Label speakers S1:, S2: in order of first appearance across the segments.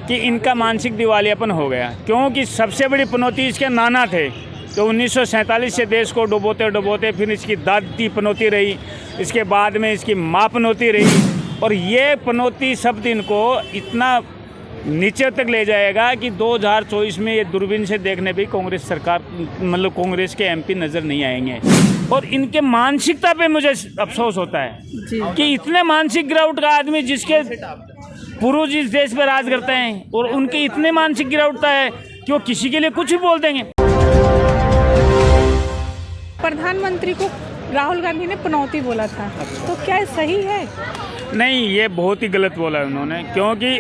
S1: कि इनका मानसिक दिवालियापन हो गया, क्योंकि सबसे बड़ी पनौती इसके नाना थे तो 1947 से देश को डुबोते डुबोते फिर इसकी दादी पनौती रही, इसके बाद में इसकी माँ पनौती रही, और ये पनौती सब दिन को इतना नीचे तक ले जाएगा कि 2024 में ये दूरबीन से देखने पे कांग्रेस सरकार मतलब कांग्रेस के एमपी नज़र नहीं आएंगे। और इनके मानसिकता पे मुझे अफसोस होता है कि इतने मानसिक गिरावट का आदमी जिसके पूर्वज इस देश पर राज करते हैं और उनकी इतने मानसिक गिरावटता है कि वो किसी के लिए कुछ भी बोल देंगे।
S2: प्रधानमंत्री को राहुल गांधी ने पनौती बोला था, तो क्या सही है?
S1: नहीं, ये बहुत ही गलत बोला उन्होंने, क्योंकि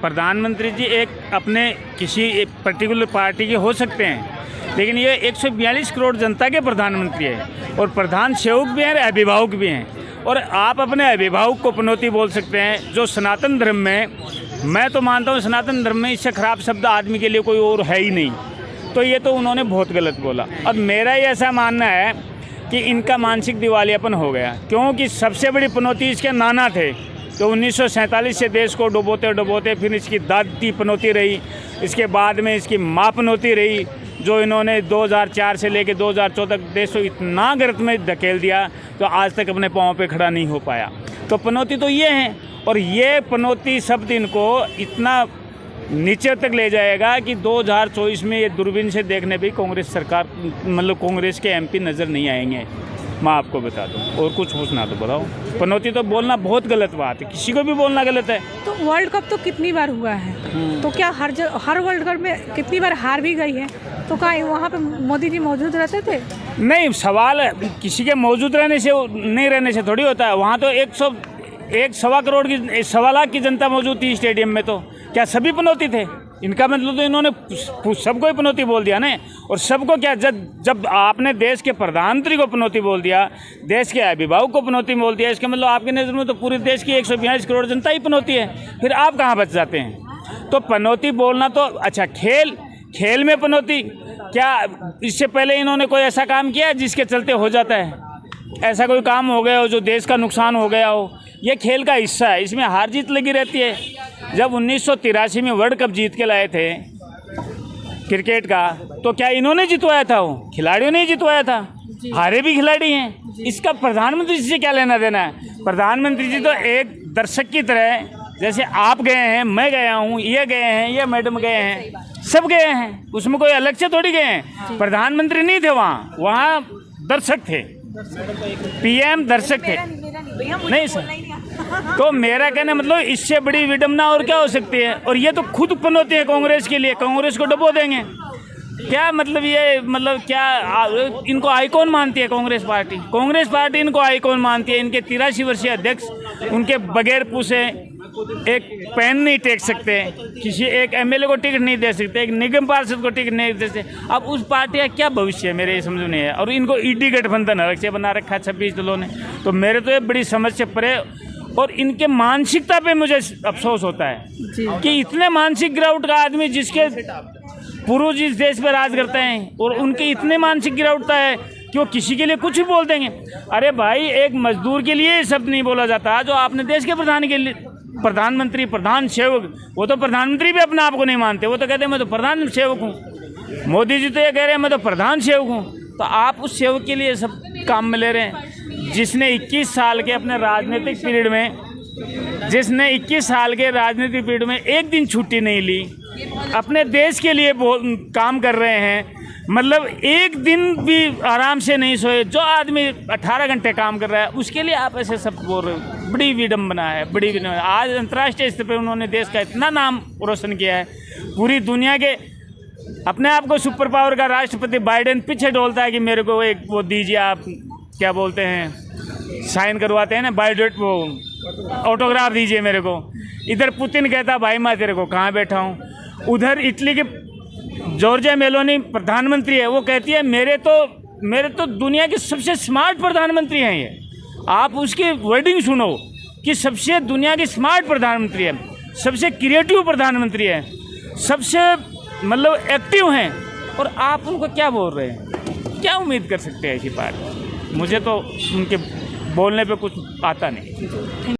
S1: प्रधानमंत्री जी एक अपने किसी पर्टिकुलर पार्टी के हो सकते हैं, लेकिन ये 142 करोड़ जनता के प्रधानमंत्री है और प्रधान सेवक भी हैं, अभिभावक भी हैं। और आप अपने अभिभावक को पनौती बोल सकते हैं, जो सनातन धर्म में, मैं तो मानता हूँ सनातन धर्म में इससे खराब शब्द आदमी के लिए कोई और है ही नहीं। तो ये तो उन्होंने बहुत गलत बोला। और मेरा ये ऐसा मानना है कि इनका मानसिक दिवालियापन हो गया, क्योंकि सबसे बड़ी पनौती इसके नाना थे तो 1947 से देश को डुबोते डुबोते फिर इसकी दादी पनौती रही, इसके बाद में इसकी माँ पनौती रही, जो इन्होंने 2004 से लेकर 2014 तक देश को इतना गर्त में धकेल दिया तो आज तक अपने पाँव पे खड़ा नहीं हो पाया। तो पनौती तो ये है, और ये पनौती सब दिन को इतना नीचे तक ले जाएगा कि 2024 में ये दूरबीन से देखने पे कांग्रेस सरकार मतलब कांग्रेस के एमपी नज़र नहीं आएंगे। मैं आपको बता दूं, और कुछ पूछना तो बताओ। पनौती तो बोलना बहुत गलत बात है, किसी को भी बोलना गलत है।
S2: तो वर्ल्ड कप तो कितनी बार हुआ है, तो क्या हर वर्ल्ड कप में कितनी बार हार भी गई है, तो क्या वहाँ पे मोदी जी मौजूद रहते थे? नहीं,
S1: सवाल किसी के मौजूद रहने से नहीं रहने से थोड़ी होता है। वहाँ तो 1.25 करोड़ की 1.25 लाख की जनता मौजूद थी स्टेडियम में, तो क्या सभी पनौती थे? इनका मतलब तो इन्होंने सबको ही पनौती बोल दिया ना। और सबको क्या, जब आपने देश के प्रधानमंत्री को पनौती बोल दिया, देश के अभिभावक को पनौती बोल दिया, इसका मतलब आपकी नज़र में तो पूरे देश की 142 करोड़ जनता ही पनौती है। फिर आप कहाँ बच जाते हैं? तो पनौती बोलना तो अच्छा, खेल में पनौती, क्या इससे पहले इन्होंने कोई ऐसा काम किया जिसके चलते हो जाता है? ऐसा कोई काम हो गया हो जो देश का नुकसान हो गया हो? ये खेल का हिस्सा है, इसमें हार जीत लगी रहती है। जब 1983 में वर्ल्ड कप जीत के लाए थे क्रिकेट का, तो क्या इन्होंने जितवाया था? वो खिलाड़ियों ने जितवाया था, हारे भी खिलाड़ी हैं। इसका प्रधानमंत्री जी से क्या लेना देना है? प्रधानमंत्री जी तो एक दर्शक की तरह, जैसे आप गए हैं, मैं गया हूँ, ये गए हैं, ये मैडम गए हैं, सब गए हैं, उसमें कोई अलग से थोड़ी गए हैं। प्रधानमंत्री नहीं थे वहाँ दर्शक थे, पीएम दर्शक थे। नहीं सर, तो मेरा कहना मतलब इससे बड़ी विडम्बना और क्या हो सकती है? और ये तो खुद पनौती है कांग्रेस के लिए, कांग्रेस को डुबो देंगे क्या? मतलब ये मतलब क्या इनको आइकॉन मानती है कांग्रेस पार्टी इनको आइकॉन मानती है। इनके 83 वर्षीय अध्यक्ष उनके बगैर पूछे एक पेन नहीं टेक सकते, किसी एक एमएलए को टिकट नहीं दे सकते, एक निगम पार्षद को टिकट नहीं दे सकते। अब उस पार्टी का क्या भविष्य है मेरे ये समझ नहीं है। और इनको ईडी गठबंधन अलग से बना रखा 26 दलों ने, तो मेरे तो ये बड़ी समझ से परे। और इनके मानसिकता पे मुझे अफसोस होता है कि इतने मानसिक गिरावट का आदमी जिसके पूर्वज इस देश पर राज करते हैं और उनकी इतने मानसिक गिरावटता है कि वो किसी के लिए कुछ भी बोल देंगे। अरे भाई, एक मजदूर के लिए शब्द नहीं बोला जाता जो आपने देश के प्रधानमंत्री, प्रधान सेवक, वो तो प्रधानमंत्री भी अपने आप को नहीं मानते, वो तो कहते हैं मैं तो प्रधान सेवक हूँ। मोदी जी तो ये कह रहे हैं मैं तो प्रधान सेवक हूँ। तो आप उस सेवक के लिए सब काम में ले रहे हैं जिसने 21 साल के अपने राजनीतिक पीरियड में एक दिन छुट्टी नहीं ली, अपने देश के लिए काम कर रहे हैं। मतलब एक दिन भी आराम से नहीं सोए, जो आदमी 18 घंटे काम कर रहा है उसके लिए आप ऐसे सब बोल रहे हो। बड़ी विडम्बना है, बड़ी विडम्बना। आज अंतर्राष्ट्रीय स्तर पर उन्होंने देश का इतना नाम रोशन किया है, पूरी दुनिया के अपने आप को सुपर पावर का राष्ट्रपति बाइडेन पीछे डोलता है कि मेरे को एक वो दीजिए, आप क्या बोलते हैं, साइन करवाते हैं ना, बायोडेट, वो ऑटोग्राफ दीजिए मेरे को। इधर पुतिन कहता भाई मैं तेरे को कहाँ बैठा हूँ। उधर इटली के जॉर्जिया मेलोनी प्रधानमंत्री है, वो कहती है मेरे तो दुनिया के सबसे स्मार्ट प्रधानमंत्री हैं ये। आप उसकी वर्डिंग सुनो कि सबसे दुनिया की स्मार्ट प्रधानमंत्री है, सबसे क्रिएटिव प्रधानमंत्री है, सबसे मतलब एक्टिव हैं, और आप उनको क्या बोल रहे हैं? क्या उम्मीद कर सकते हैं ऐसी पार्टी? मुझे तो उनके बोलने पे कुछ आता नहीं।